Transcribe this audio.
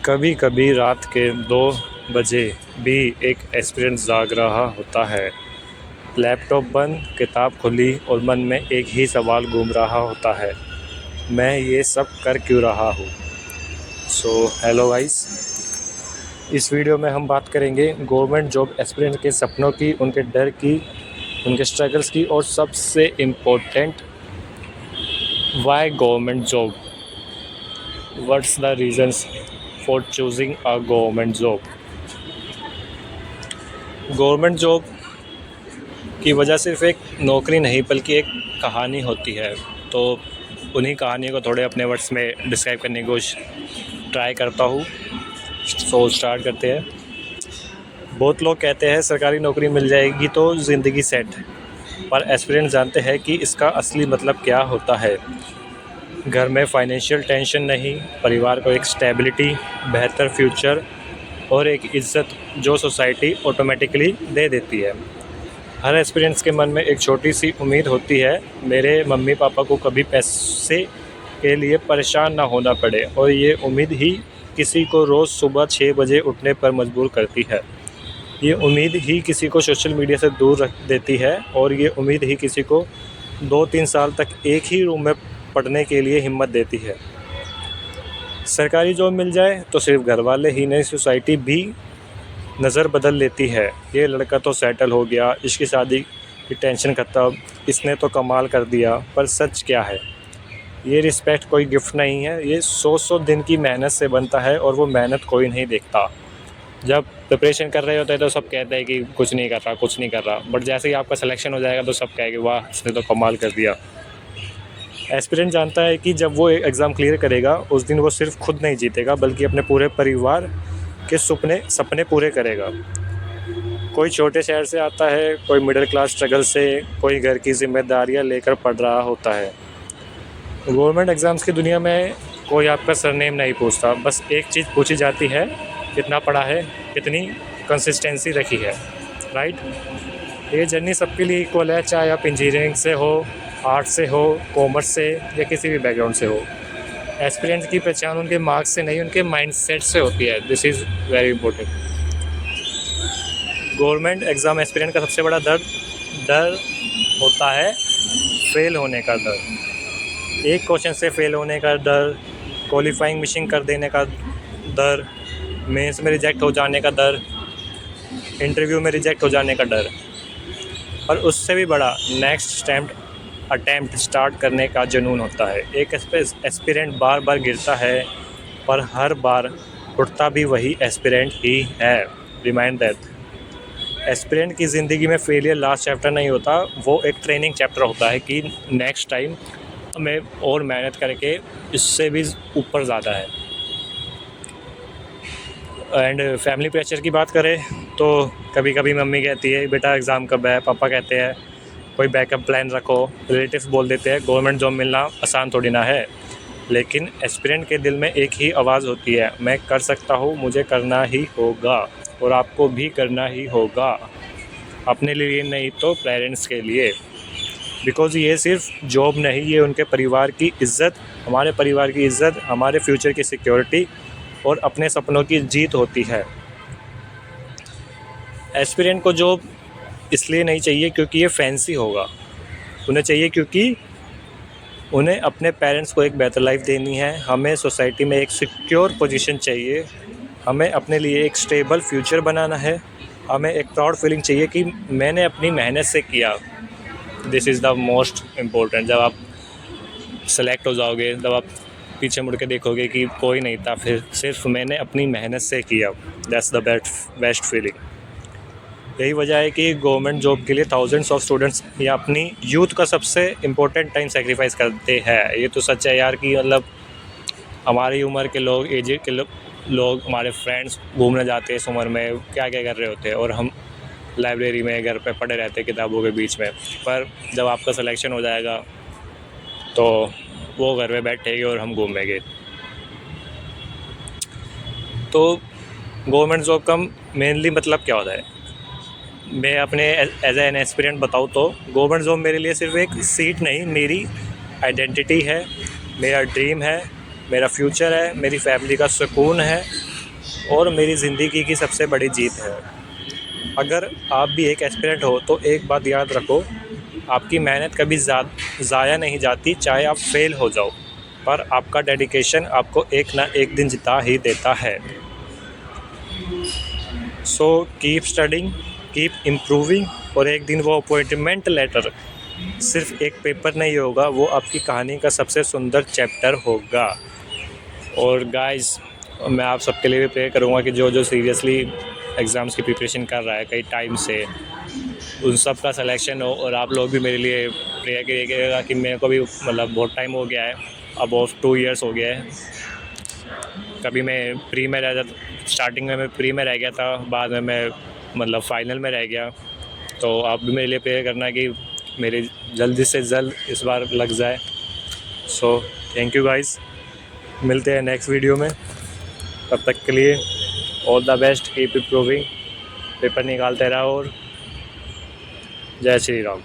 कभी कभी रात के 2 बजे भी एक एस्पिरेंट जाग रहा होता है। लैपटॉप बंद, किताब खुली और मन में एक ही सवाल घूम रहा होता है, मैं ये सब कर क्यों रहा हूँ। हेलो गाइस, इस वीडियो में हम बात करेंगे गवर्नमेंट जॉब एस्पिरेंट के सपनों की, उनके डर की, उनके स्ट्रगल्स की और सबसे important why government job, what's the reasons for choosing a government job. Government job की वजह सिर्फ एक नौकरी नहीं बल्कि एक कहानी होती है। तो उन्हीं कहानी को थोड़े अपने वर्ड्स में डिस्क्राइब करने की कोशिश ट्राई करता हूँ। स्टार्ट करते हैं। बहुत लोग कहते हैं सरकारी नौकरी मिल जाएगी तो ज़िंदगी सेट, पर एस्पिरेंट जानते हैं कि इसका असली मतलब क्या होता है। घर में फाइनेंशियल टेंशन नहीं, परिवार को एक स्टेबिलिटी, बेहतर फ्यूचर और एक इज़्ज़त जो सोसाइटी ऑटोमेटिकली दे देती है। हर एस्पिरेंट्स के मन में एक छोटी सी उम्मीद होती है, मेरे मम्मी पापा को कभी पैसे के लिए परेशान ना होना पड़े, और ये उम्मीद ही किसी को रोज़ सुबह 6 बजे उठने पर मजबूर करती है। ये उम्मीद ही किसी को सोशल मीडिया से दूर रख देती है, और ये उम्मीद ही किसी को 2-3 साल तक एक ही रूम में पढ़ने के लिए हिम्मत देती है। सरकारी जॉब मिल जाए तो सिर्फ घर वाले ही नहीं, सोसाइटी भी नज़र बदल लेती है। ये लड़का तो सेटल हो गया, इसकी शादी की टेंशन ख़त्म, इसने तो कमाल कर दिया। पर सच क्या है? ये रिस्पेक्ट कोई गिफ्ट नहीं है, ये 100 दिन की मेहनत से बनता है, और वो मेहनत कोई नहीं देखता। जब प्रिपरेशन कर रहे होते हैं तो सब कहते हैं कि कुछ नहीं कर रहा, कुछ नहीं कर रहा, बट जैसे ही आपका सिलेक्शन हो जाएगा तो सब कहेंगे वाह, इसने तो कमाल कर दिया। एस्पिरेंट जानता है कि जब वो एग्ज़ाम क्लियर करेगा उस दिन वो सिर्फ खुद नहीं जीतेगा बल्कि अपने पूरे परिवार के सपने पूरे करेगा। कोई छोटे शहर से आता है, कोई मिडिल क्लास स्ट्रगल से, कोई घर की जिम्मेदारियां लेकर पढ़ रहा होता है। गवर्नमेंट एग्ज़ाम्स की दुनिया में कोई आपका सरनेम नहीं पूछता, बस एक चीज़ पूछी जाती है, कितना पढ़ा है, कितनी कंसिस्टेंसी रखी है। राइट। ये जर्नी सबके लिए इक्वल है, चाहे आप इंजीनियरिंग से हो, आर्ट से हो, कॉमर्स से या किसी भी बैकग्राउंड से हो। एस्पिरेंट्स की पहचान उनके मार्क्स से नहीं, उनके माइंडसेट से होती है। This is very important. Government exam aspirant का सबसे बड़ा डर होता है फेल होने का डर। एक क्वेश्चन से फेल होने का डर, क्वालिफाइंग मिसिंग कर देने का डर, मेंस में रिजेक्ट हो जाने का डर, इंटरव्यू में रिजेक्ट हो जाने का डर, और उससे भी बड़ा नेक्स्ट अटैम्प्ट स्टार्ट करने का जुनून होता है। एक एस्पिरेंट बार बार गिरता है, पर हर बार उठता भी वही एस्पिरेंट ही है। रिमाइंड दैट एस्पिरेंट की ज़िंदगी में फेलियर लास्ट चैप्टर नहीं होता, वो एक ट्रेनिंग चैप्टर होता है कि नेक्स्ट टाइम हमें और मेहनत करके इससे भी ऊपर ज़्यादा है। एंड फैमिली प्रेशर की बात करें तो कभी कभी मम्मी कहती है बेटा एग्ज़ाम कब है, पापा कहते हैं कोई बैकअप प्लान रखो, रिलेटिव्स बोल देते हैं गवर्नमेंट जॉब मिलना आसान थोड़ी ना है। लेकिन एस्पिरेंट के दिल में एक ही आवाज़ होती है, मैं कर सकता हूँ, मुझे करना ही होगा, और आपको भी करना ही होगा। अपने लिए नहीं तो पेरेंट्स के लिए। बिकॉज़ ये सिर्फ जॉब नहीं, ये उनके परिवार की इज़्ज़त, हमारे परिवार की इज़्ज़त, हमारे फ्यूचर की सिक्योरिटी और अपने सपनों की जीत होती है। एस्पिरेंट को जॉब इसलिए नहीं चाहिए क्योंकि ये फैंसी होगा, उन्हें चाहिए क्योंकि उन्हें अपने पेरेंट्स को एक बेहतर लाइफ देनी है। हमें सोसाइटी में एक सिक्योर पोजीशन चाहिए, हमें अपने लिए एक स्टेबल फ्यूचर बनाना है, हमें एक प्राउड फीलिंग चाहिए कि मैंने अपनी मेहनत से किया। This is the most important. जब आप सेलेक्ट हो जाओगे, जब आप पीछे मुड़ के देखोगे कि कोई नहीं था, फिर सिर्फ मैंने अपनी मेहनत से किया, दैट्स द बेस्ट फीलिंग। यही वजह है कि गवर्नमेंट जॉब के लिए थाउजेंड्स ऑफ स्टूडेंट्स या अपनी यूथ का सबसे इम्पोर्टेंट टाइम सेक्रीफाइस करते हैं। ये तो सच है यार कि मतलब हमारी उम्र के लोग, एज के लोग, हमारे फ्रेंड्स घूमने जाते हैं इस उम्र में, क्या क्या कर रहे होते हैं, और हम लाइब्रेरी में घर पे पढ़े रहते हैं किताबों के बीच में। पर जब आपका सिलेक्शन हो जाएगा तो वो घर में बैठेगी और हम घूमेंगे। तो गवर्नमेंट जॉब का मेनली मतलब क्या होता है? मैं अपने एज एन एस्पिरेंट बताऊँ तो गवर्नमेंट जॉब मेरे लिए सिर्फ एक सीट नहीं, मेरी आइडेंटिटी है, मेरा ड्रीम है, मेरा फ्यूचर है, मेरी फैमिली का सुकून है, और मेरी ज़िंदगी की सबसे बड़ी जीत है। अगर आप भी एक एस्पिरेंट हो तो एक बात याद रखो, आपकी मेहनत कभी ज़ाया नहीं जाती, चाहे आप फेल हो जाओ, पर आपका डेडिकेशन आपको एक ना एक दिन जिता ही देता है। So keep studying, keep improving, और एक दिन वो अपॉइंटमेंट लेटर सिर्फ एक पेपर नहीं होगा, वो आपकी कहानी का सबसे सुंदर चैप्टर होगा। और गाइस, मैं आप सबके लिए भी प्रे करूँगा कि जो जो सीरियसली एग्ज़ाम्स की प्रिपरेशन कर रहा है कई टाइम से, उन सब का सिलेक्शन हो। और आप लोग भी मेरे लिए प्रेयर करिएगा कि मेरे को भी मतलब बहुत टाइम हो गया है, अब ऑफ 2 ईयर्स हो गया है। कभी मैं प्री में रह जाता, स्टार्टिंग में मैं प्री में रह गया था, बाद में मैं मतलब फ़ाइनल में रह गया। तो आप भी मेरे लिए प्रेयर करना कि मेरी जल्दी से जल्द इस बार लग जाए। सो थैंक यू गाइस, मिलते हैं नेक्स्ट वीडियो में। तब तक के लिए all the best, keep improving, paper निकालते रहो और जय श्री राम।